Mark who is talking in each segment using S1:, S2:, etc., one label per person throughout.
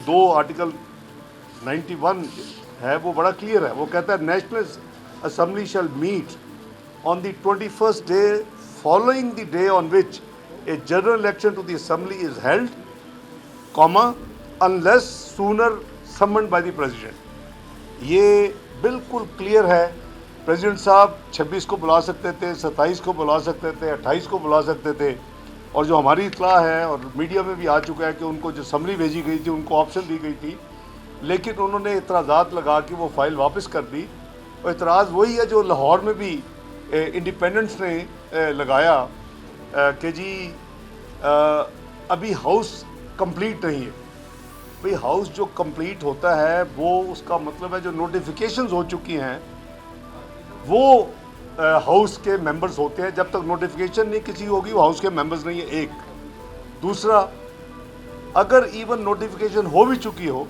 S1: दो आर्टिकल 91 है वो बड़ा क्लियर है. वो कहता है national assembly shall meet on the 21st day following the day on which a general election to the assembly is held, comma, unless sooner summoned by the president. ये बिल्कुल क्लियर है. प्रेसिडेंट साहब 26 को बुला सकते थे, 27 को बुला सकते थे, 28 को बुला सकते थे. और जो हमारी इत्तला है और मीडिया में भी आ चुका है कि उनको जो असम्बली भेजी गई थी उनको ऑप्शन दी गई थी, लेकिन उन्होंने इतराज़ात लगा के वो फाइल वापस कर दी. और इतराज़ वही है जो लाहौर में भी इंडिपेंडेंस ने लगाया कि जी अभी हाउस कंप्लीट नहीं है. भाई हाउस जो कंप्लीट होता है वो उसका मतलब है जो नोटिफिकेशंस हो चुकी हैं वो हाउस के मेंबर्स होते हैं. जब तक नोटिफिकेशन नहीं किसी होगी वो हाउस के मेंबर्स नहीं है. एक दूसरा, अगर इवन नोटिफिकेशन हो भी चुकी हो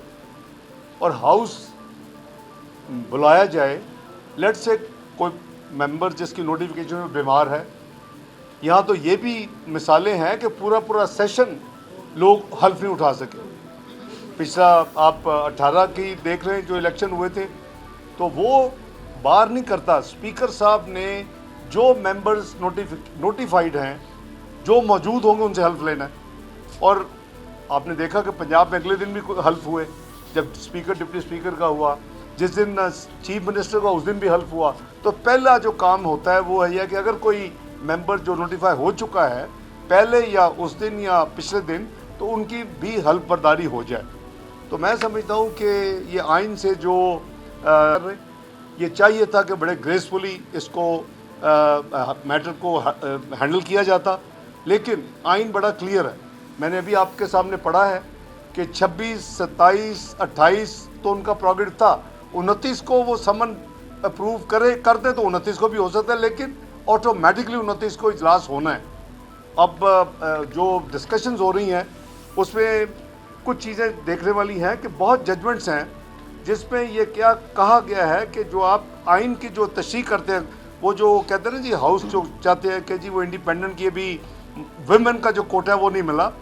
S1: और हाउस बुलाया जाए, लेट्स से कोई मेंबर जिसकी नोटिफिकेशन में बीमार है, यहाँ तो ये भी मिसालें हैं कि पूरा सेशन लोग हल्फ नहीं उठा सके. पिछला आप 18 की देख रहे हैं जो इलेक्शन हुए थे, तो वो बार नहीं करता. स्पीकर साहब ने जो मेंबर्स नोटिफाइड हैं, जो मौजूद होंगे उनसे हल्फ लेना है. और आपने देखा कि पंजाब में अगले दिन भी हल्फ हुए, जब स्पीकर डिप्टी स्पीकर का हुआ, जिस दिन चीफ मिनिस्टर का उस दिन भी हल्फ हुआ. तो पहला जो काम होता है वो है कि अगर कोई मेंबर जो नोटिफाई हो चुका है पहले या उस दिन या पिछले दिन, तो उनकी भी हल्फ बर्दारी हो जाए. तो मैं समझता हूँ कि ये आइन से जो ये चाहिए था कि बड़े ग्रेसफुली इसको मैटर को हैंडल किया जाता, लेकिन आइन बड़ा क्लियर है. मैंने अभी आपके सामने पढ़ा है कि 26, 27, 28 तो उनका प्रोग्रेड था. 29 को वो समन अप्रूव करते तो 29 को भी हो सकता है, लेकिन ऑटोमेटिकली 29 को इजलास होना है. अब जो डिस्कशंस हो रही हैं उसमें कुछ चीज़ें देखने वाली हैं कि बहुत जजमेंट्स हैं जिसमें ये क्या कहा गया है कि जो आप आइन की जो तशरीह करते हैं, वो जो कहते हैं ना जी हाउस जो चाहते हैं कि जी वो इंडिपेंडेंट की भी वुमेन का जो कोटा है वो नहीं मिला.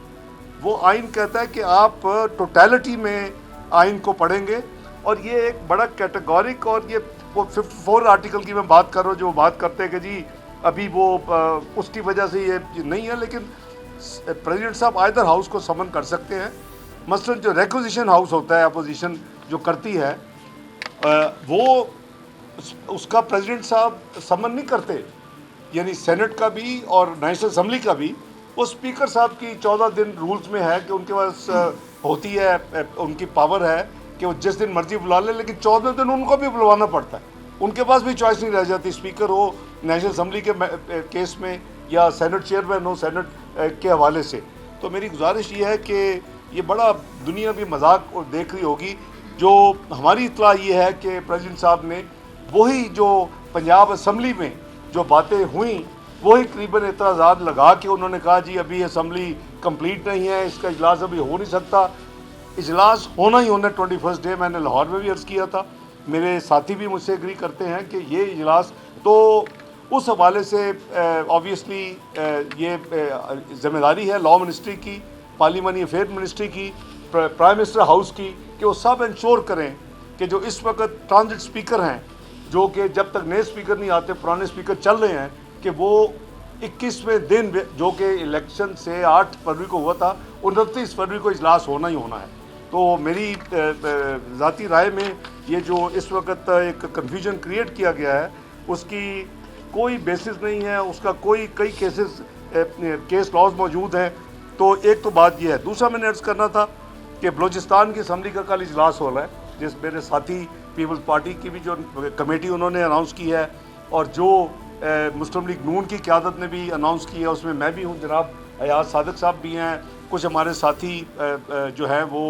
S1: वो आइन कहता है कि आप टोटलिटी में आइन को पढ़ेंगे. और ये एक बड़ा कैटेगोरिक, और ये वो 54 आर्टिकल की मैं बात कर रहा हूँ जो बात करते हैं कि जी अभी वो उसकी वजह से ये नहीं है. लेकिन प्रेसिडेंट साहब आइदर हाउस को समन कर सकते हैं. मसलन जो रिक्विजिशन हाउस होता है अपोजिशन जो करती है वो उसका प्रेसिडेंट साहब समन नहीं करते, यानी सेनेट का भी और नेशनल असम्बली का भी. वो स्पीकर साहब की 14 दिन रूल्स में है कि उनके पास होती है, उनकी पावर है कि वो जिस दिन मर्जी बुला ले, लेकिन 14 दिन उनको भी बुलवाना पड़ता है. उनके पास भी चॉइस नहीं रह जाती, स्पीकर हो नेशनल असम्बली के केस में या सेनेट चेयरमैन हो सेनेट के हवाले से. तो मेरी गुजारिश ये है कि ये बड़ा दुनिया भी मजाक और देख रही होगी. जो हमारी इत्तला ये है कि प्रेसिडेंट साहब ने वही जो पंजाब असम्बली में जो बातें हुई वही करीबन एतराज़ात लगा के उन्होंने कहा जी अभी असम्बली कंप्लीट नहीं है, इसका इजलास अभी हो नहीं सकता. इजलास होना ही होना 21st डे. मैंने लाहौर में भी अर्ज़ किया था, मेरे साथी भी मुझसे एग्री करते हैं कि ये इजलास, तो उस हवाले से ऑब्वियसली ये ज़िम्मेदारी है लॉ मिनिस्ट्री की, पार्लिमानी अफेयर मिनिस्ट्री की, प्राइम मिनिस्टर हाउस की, कि वो सब इंश्योर करें कि जो इस वक्त ट्रांजिट स्पीकर हैं, जो कि जब तक नए स्पीकर नहीं आते पुराने स्पीकर चल रहे हैं, कि वो 21वें दिन जो कि इलेक्शन से 8 फरवरी को हुआ था 29 फरवरी को इजलास होना ही होना है. तो मेरी ज़ाती राय में ये जो इस वक्त एक कन्फ्यूजन क्रिएट किया गया है उसकी कोई बेसिस नहीं है, उसका कई केस लॉज मौजूद हैं. तो एक तो बात ये है. दूसरा मैंने अर्ज़ करना था कि बलूचिस्तान की असम्बली का कल इजलास हो रहा है, जिस मेरे साथी पीपल्स पार्टी की भी जो कमेटी उन्होंने अनाउंस की है और जो मुस्लिम लीग नून की क़यादत ने भी अनाउंस की है, उसमें मैं भी हूँ, जनाब अयाज सादिक साहब भी हैं, कुछ हमारे साथी जो हैं वो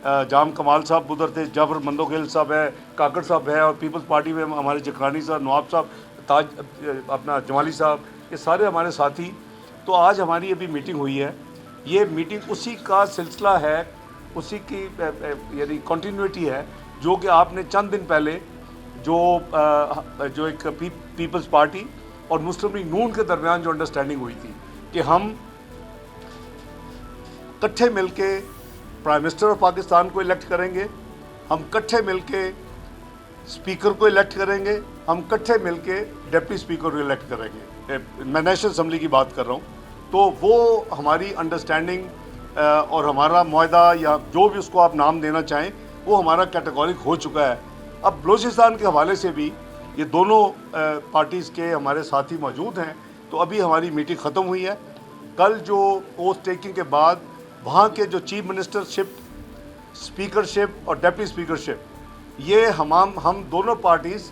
S1: जाम कमाल साहब उधर थे, जाफर मंदोगेल साहब है, काकड़ साहब है, और पीपल्स पार्टी में हमारे जखरानी साहब, नवाब साहब, ताज अपना जमाली साहब, ये सारे हमारे साथी. तो आज हमारी अभी मीटिंग हुई है. ये मीटिंग उसी का सिलसिला है, उसी की यानी कंटिन्यूटी है जो कि आपने चंद दिन पहले जो एक पीपल्स पार्टी और मुस्लिम लीग नून के दरमियान जो अंडरस्टैंडिंग हुई थी कि हम इकट्ठे मिलके प्राइम मिनिस्टर ऑफ पाकिस्तान को इलेक्ट करेंगे, हम इकट्ठे मिलके स्पीकर को इलेक्ट करेंगे, हम इकट्ठे मिलके डिप्टी स्पीकर को इलेक्ट करेंगे। मैं नेशनल असम्बली की बात कर रहा हूँ। तो वो हमारी अंडरस्टैंडिंग और हमारा मुआहदा या जो भी उसको आप नाम देना चाहें वो हमारा कैटेगोरिक हो चुका है। अब बलूचिस्तान के हवाले से भी ये दोनों पार्टीज़ के हमारे साथी मौजूद हैं। तो अभी हमारी मीटिंग ख़त्म हुई है। कल जो ओथ टेकिंग के बाद वहाँ के जो चीफ मिनिस्टरशिप, स्पीकरशिप और डिप्टी स्पीकरशिप, ये हम दोनों पार्टीज़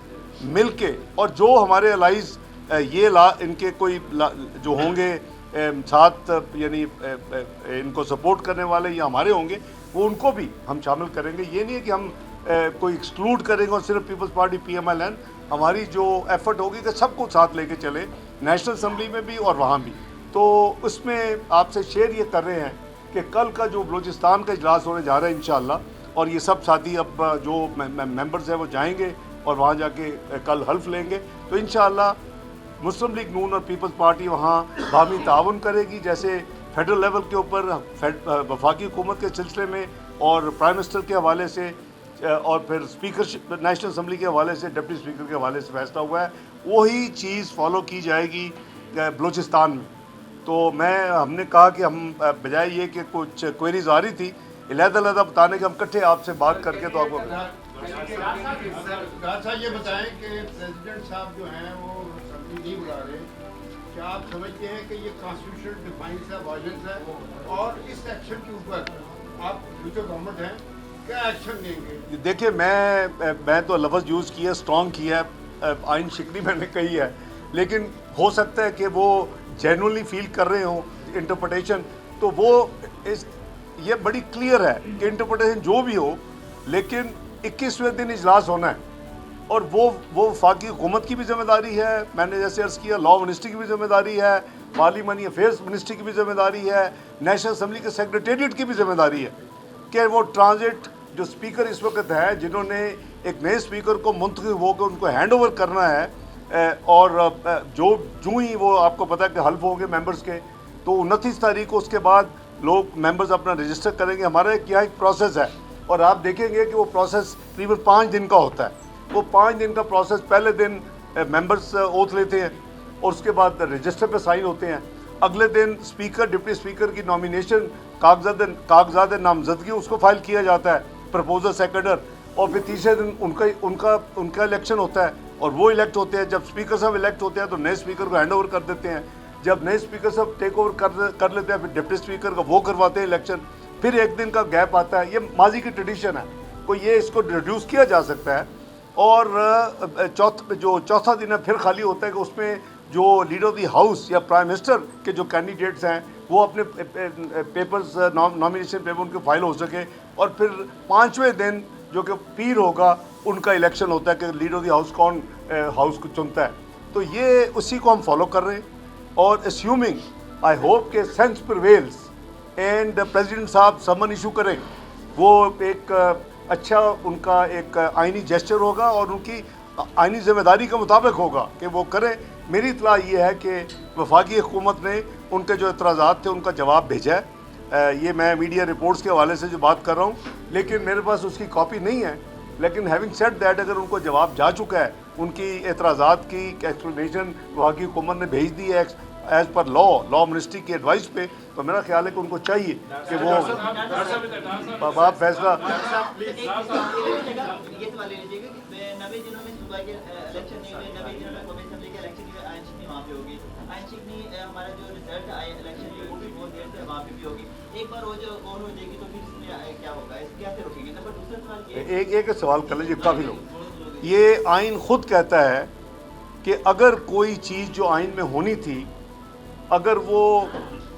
S1: मिलके और जो हमारे अलाइज ये इनके कोई जो होंगे साथ, यानी इनको सपोर्ट करने वाले या हमारे होंगे, वो उनको भी हम शामिल करेंगे। ये नहीं है कि हम कोई एक्सक्लूड करेंगे और सिर्फ पीपल्स पार्टी PMLN। हमारी जो एफर्ट होगी कि सबको साथ लेके चले, नेशनल असम्बली में भी और वहाँ भी। तो उसमें आपसे शेयर ये कर रहे हैं कि कल का जो बलूचिस्तान का इजलास होने जा रहा है इंशाअल्लाह, और ये सब साथी अब जो मेंबर्स हैं वो जाएंगे और वहाँ जाके कल हल्फ लेंगे। तो इंशाअल्लाह मुस्लिम लीग नून और पीपल्स पार्टी वहाँ बाहमी ताउन करेगी, जैसे फेडरल लेवल के ऊपर वफाकी हुकूमत के सिलसिले में और प्राइम मिनिस्टर के हवाले से और फिर स्पीकरशिप नेशनल असम्बली के हवाले से, डिप्टी स्पीकर के हवाले से फैसला हुआ है, वही चीज़ फॉलो की जाएगी बलूचिस्तान में। तो हमने कहा कि हम बजाय ये कि कुछ क्वेरीज आ रही थी अलग-अलग बताने के, हम इकट्ठे आपसे बात करके तो आपको
S2: ये बताएं कि प्रेसिडेंट साहब जो हैं वो नहीं बुला रहे, क्या आप समझते हैं कि ये कॉन्स्टिट्यूशनल डिफाइंस है, वायलेंस है, और इस एक्शन के ऊपर आप फ्यूचर गवर्नमेंट हैं क्या एक्शन लेंगे?
S1: देखिए, मैं तो लफ्ज़ यूज़ किया, स्ट्रॉन्ग किया, आइन शिकनी मैंने कही है, लेकिन हो सकता है कि वो जेन्युइनली फील कर रहे हों इंटरप्रिटेशन, तो वो ये बड़ी क्लियर है कि इंटरप्रिटेशन जो भी हो, लेकिन 21वें दिन इजलास होना है और वो वफाकी हुकूमत की भी जिम्मेदारी है, मैंने जैसे अर्ज़ किया, लॉ मिनिस्ट्री की भी जिम्मेदारी है, पार्लिमानी अफेयर्स मिनिस्ट्री की भी जिम्मेदारी है, नेशनल असम्बली के सेक्रेटेरिएट की भी जिम्मेदारी है कि वो ट्रांजिट जो स्पीकर इस वक्त है, जिन्होंने एक नए स्पीकर को मुंतखब होकर उनको हैंड ओवर करना है, और जो ही वो आपको पता है कि हल्फ होंगे मेंबर्स के, तो 29 तारीख को उसके बाद लोग मेंबर्स अपना रजिस्टर करेंगे। हमारा एक प्रोसेस है और आप देखेंगे कि वो प्रोसेस तकरीबन 5 दिन का होता है। वो 5 दिन का प्रोसेस, पहले दिन मेंबर्स ओथ लेते हैं और उसके बाद रजिस्टर पे साइन होते हैं। अगले दिन स्पीकर, डिप्टी स्पीकर की नॉमिनेशन, कागजात नामजदगी उसको फाइल किया जाता है, प्रपोजल सेक्रेटर, और फिर तीसरे दिन उनका इलेक्शन होता है और वो इलेक्ट होते हैं। जब स्पीकर साहब इलेक्ट होते हैं तो नए स्पीकर को हैंड ओवर कर देते हैं। जब नए स्पीकर साहब टेक ओवर कर लेते हैं, फिर डिप्टी स्पीकर का वो करवाते हैं इलेक्शन, फिर 1 दिन का गैप आता है। ये माजी की ट्रेडिशन है, कोई ये इसको रिड्यूस किया जा सकता है। और चौथा दिन है फिर खाली होता है कि उसमें जो लीडर ऑफ द हाउस या प्राइम मिनिस्टर के जो कैंडिडेट्स हैं वो अपने पेपर्स, नॉमिनेशन पेपर उनके फाइल हो सके, और फिर 5वें दिन जो कि पीर होगा उनका इलेक्शन होता है कि लीडर ऑफ द हाउस कौन हाउस को चुनता है। तो ये उसी को हम फॉलो कर रहे हैं और अस्यूमिंग आई होप के सेंस प्रिवेल्स एंड प्रेसिडेंट साहब समन इशू करें, वो एक अच्छा उनका एक आइनी जेस्चर होगा और उनकी आइनी जिम्मेदारी के मुताबिक होगा कि वो करें। मेरी इतला ये है कि वफाकी हुकूमत ने उनके जो एतराज़ात थे उनका जवाब भेजा है। ये मैं मीडिया रिपोर्ट्स के हवाले से जो बात कर रहा हूँ, लेकिन मेरे पास उसकी कॉपी नहीं है। लेकिन हैविंग सेड दैट, अगर उनको जवाब जा चुका है, उनकी एतराज़ात की एक्सप्लेनेशन वफाकी हुकूमत ने भेज दी है एज़ पर लॉ मिनिस्ट्री की एडवाइस पे, तो मेरा ख्याल है कि उनको चाहिए कि वो आप फैसला एक सवाल कर लीजिए, काफ़ी लोग ये आइन खुद कहता है कि अगर कोई चीज़ जो आइन में होनी थी, अगर वो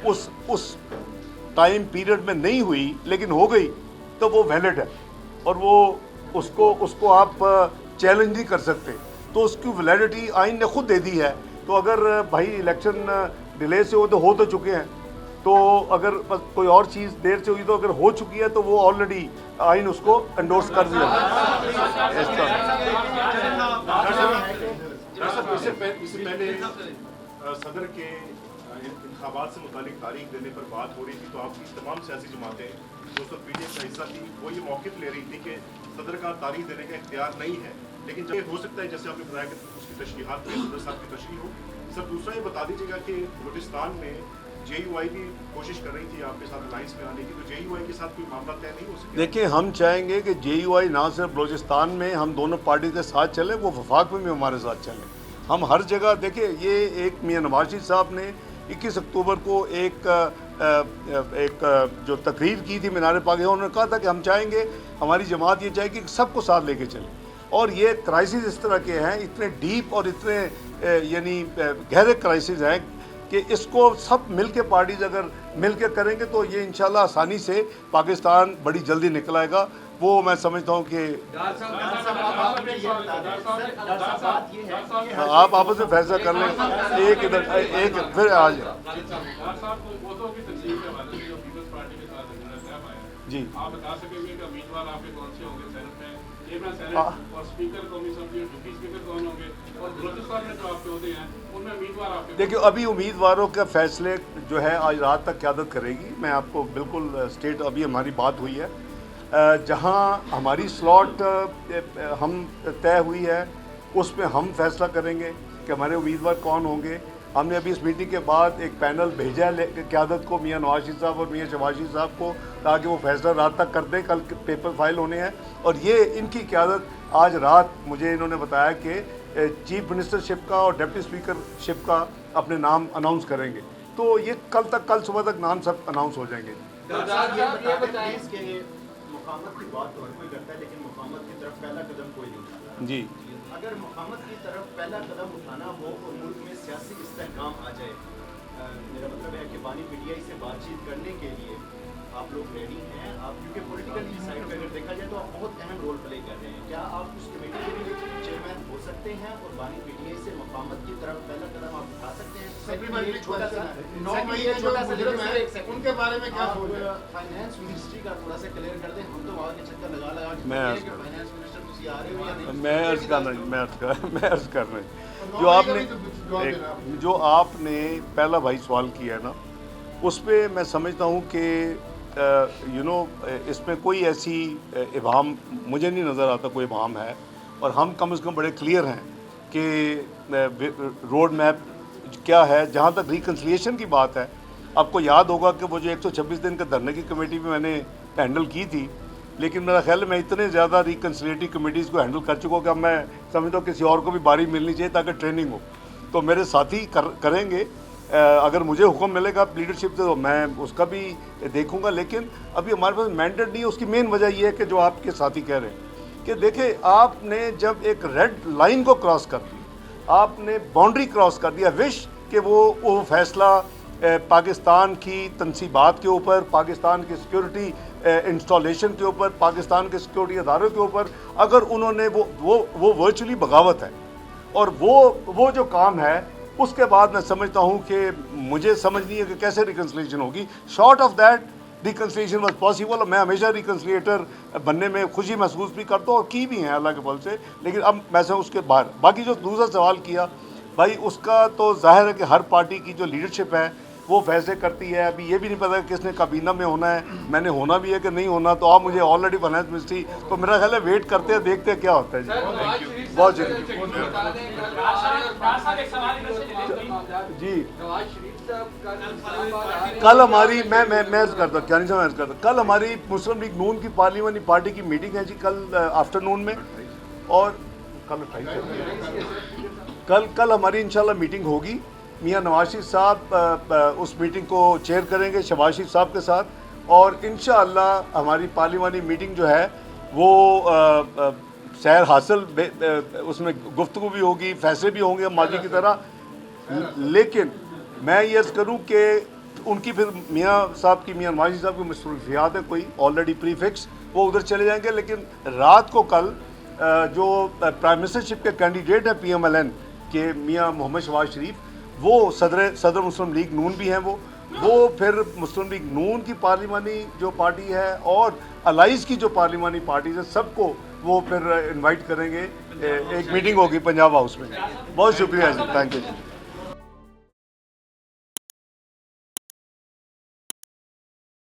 S1: उस टाइम पीरियड में नहीं हुई लेकिन हो गई, तो वो वैलिड है और वो उसको आप चैलेंज नहीं कर सकते। तो उसकी वैलिडिटी आइन ने खुद दे दी है। तो अगर भाई इलेक्शन डिले से हो तो चुके हैं, तो अगर कोई और चीज़ देर से हुई, तो अगर हो चुकी है तो वो ऑलरेडी आइन उसको एंडोर्स कर दिया।
S3: इससे पहले सदर के इंतखाबात से मुतालिक तारीख देने पर बात हो रही थी, तो आपकी तमाम सियासी जमातें जो उस वक्त पीडीएफ का हिस्सा थी वो ये मौक़िफ़ ले रही थी कि सदर का तारीख देने का इख्तियार नहीं है, लेकिन जब हो सकता है जैसे आपने बताया कि उसकी तशरीहात में सदर साहब की तशरीह हो। सर दूसरा ये बता दीजिएगा कि बलूचिस्तान में JUI भी कोशिश कर रही थी आपके साथ अलाइंस में आने की, तो JUI के साथ कोई मामला तय नहीं हो सके?
S1: देखिए, हम चाहेंगे कि JUI ना सिर्फ बलूचिस्तान में हम दोनों पार्टी के साथ चले, वो वफाक में भी हमारे साथ चले। हम हर जगह देखिए, ये एक मियां नवाज शरीफ साहब ने 21 अक्टूबर को एक जो तकरीर की थी मीनार पाकिस्तान, उन्होंने कहा था कि हम चाहेंगे, हमारी जमात ये चाहेगी कि सबको साथ लेके चले। और ये क्राइसिस इस तरह के हैं, इतने डीप और इतने यानी गहरे क्राइसिस हैं कि इसको सब मिल के पार्टीज अगर मिल के करेंगे तो ये इंशाल्लाह आसानी से पाकिस्तान बड़ी जल्दी निकल आएगा। वो मैं समझता हूँ कि आप आपस में फैसला कर लें, एक इधर एक फिर आ जाए। जी
S4: आप बता सकेंगे कि उम्मीदवार आपके कौन से होंगे सेनेट में, और स्पीकर कौमी असेंबली और डिप्टी स्पीकर कौन होंगे, और बलूचिस्तान में जो आपके होते हैं उनमें उम्मीदवार आपके?
S1: देखिए, अभी उम्मीदवारों के फैसले जो है आज रात तक क़यादत करेगी। मैं आपको बिल्कुल स्टेट, अभी हमारी बात हुई है, जहां हमारी स्लॉट हम तय हुई है उस पे हम फैसला करेंगे कि हमारे उम्मीदवार कौन होंगे। हमने अभी इस मीटिंग के बाद एक पैनल भेजा है क़यादत को, मियां नवाज शरीफ साहब और मियां शहबाज शरीफ साहब को, ताकि वो फैसला रात तक कर दें। कल पेपर फाइल होने हैं और ये इनकी क़यादत आज रात मुझे इन्होंने बताया कि चीफ मिनिस्टरशिप का और डिप्टी स्पीकरशिप का अपने नाम अनाउंस करेंगे। तो ये कल सुबह तक नाम सब अनाउंस हो जाएंगे।
S5: मुक़ावमत की बात तो हर कोई करता है, लेकिन मुक़ावमत की तरफ पहला कदम कोई नहीं उठाता।
S1: जी,
S5: अगर मुक़ावमत की तरफ पहला कदम उठाना हो और मुल्क में सियासी इस्तेहकाम आ जाए, मेरा मतलब है कि बानी PTI से बातचीत करने के लिए आप लोग रेडी हैं? आप क्योंकि पॉलिटिकल साइड पे अगर देखा जाए तो आप बहुत अहम रोल प्ले कर रहे हैं, क्या आप उस कमेटी के भी चेयरमैन हो सकते हैं और बानी PTI से मुक़ावमत की तरफ पहला कदम आप उठा सकते हैं?
S2: सप्लीमेंट्री
S5: छोटा सा
S2: 9 मई के जो मुजरिम हैं उनके बारे में क्या सोच है?
S5: फाइनेंस मिनिस्ट्री का थोड़ा सा क्लियर कर दें। हम तो वहाँ के चक्कर लगा के
S1: मैं
S5: फाइनेंस मिनिस्टर तुसी आ रहे हो या नहीं?
S1: मैं अर्ज कर रहा हूँ जो आपने पहला भाई सवाल किया है ना, उस पर मैं समझता हूँ कि इसमें कोई ऐसी इबाम मुझे नहीं नज़र आता, कोई इबाम है। और हम कम से कम बड़े क्लियर हैं कि रोड मैप क्या है। जहाँ तक रिकन्सिलिएशन की बात है, आपको याद होगा कि वो जो 126 दिन के धरने की कमेटी भी मैंने हैंडल की थी, लेकिन मेरा ख्याल है मैं इतने ज़्यादा रिकन्सिलिएटरी कमेटीज़ को हैंडल कर चुका हूँ कि अब मैं समझता हूँ किसी और को भी बारी मिलनी चाहिए ताकि ट्रेनिंग हो। तो मेरे साथी करेंगे, अगर मुझे हुक्म मिलेगा लीडरशिप से तो मैं उसका भी देखूंगा। लेकिन अभी हमारे पास मैंडेट नहीं है। उसकी मेन वजह यह है कि जो आपके साथी कह रहे हैं कि देखिए, आपने जब एक रेड लाइन को क्रॉस कर दिया, आपने बाउंड्री क्रॉस कर दिया, विश कि वो फैसला पाकिस्तान की तनसीबात के ऊपर, पाकिस्तान की सिक्योरिटी इंस्टॉलेशन के ऊपर, पाकिस्तान के सिक्योरिटी अदारों के ऊपर, अगर उन्होंने वो वर्चुअली बगावत है। और वो जो काम है, उसके बाद मैं समझता हूँ कि मुझे समझ नहीं है कि कैसे रिकन्सिलिएशन होगी। Short of that reconciliation was possible. और मैं हमेशा रिकन्सिलिएटर बनने में खुशी महसूस भी करता हूँ और की भी हैं अल्लाह के फल से। लेकिन अब मैं से उसके बाहर बाकी जो दूसरा सवाल किया भाई, उसका तो जाहिर है कि हर पार्टी की जो लीडरशिप है वो फैसले करती है। अभी ये भी नहीं पता कि किसने काबीना में होना है, मैंने होना भी है कि नहीं होना। तो आप मुझे ऑलरेडी फाइनेंस मिनिस्ट्री, तो मेरा ख्याल है वेट करते हैं, देखते हैं क्या होता है। जी बहुत जी कल हमारी मैं करता क्या नहीं समझ करता कल हमारी मुस्लिम लीग नून की पार्लियामानी पार्टी की मीटिंग है जी, कल आफ्टरनून में। और कल हमारी इंशाल्लाह मीटिंग होगी। मियां नवाज शरीफ साहब उस मीटिंग को चेयर करेंगे शहबाज शरीफ साहब के साथ, और इंशाअल्लाह हमारी पार्लियामानी मीटिंग जो है वो सैर हासिल उसमें गुफ्तगू भी होगी, फैसले भी होंगे माजी की तरह। लेकिन मैं ये अर्ज़ करूँ कि उनकी फिर मियां नवाज शरीफ साहब की मसरूफियात है कोई ऑलरेडी प्रीफिक्स, वो उधर चले जाएंगे। लेकिन रात को कल जो प्राइम मिनिस्टरशिप के कैंडिडेट हैं PMLN के मियां मोहम्मद शहबाज शरीफ, वो सदर मुस्लिम लीग नून भी हैं। वो फिर मुस्लिम लीग नून की पार्लिमानी जो पार्टी है और अलाइज की जो पार्लिमानी पार्टीज है, सबको वो फिर इनवाइट करेंगे। एक मीटिंग होगी पंजाब हाउस में। बहुत शुक्रिया जी, थैंक यू।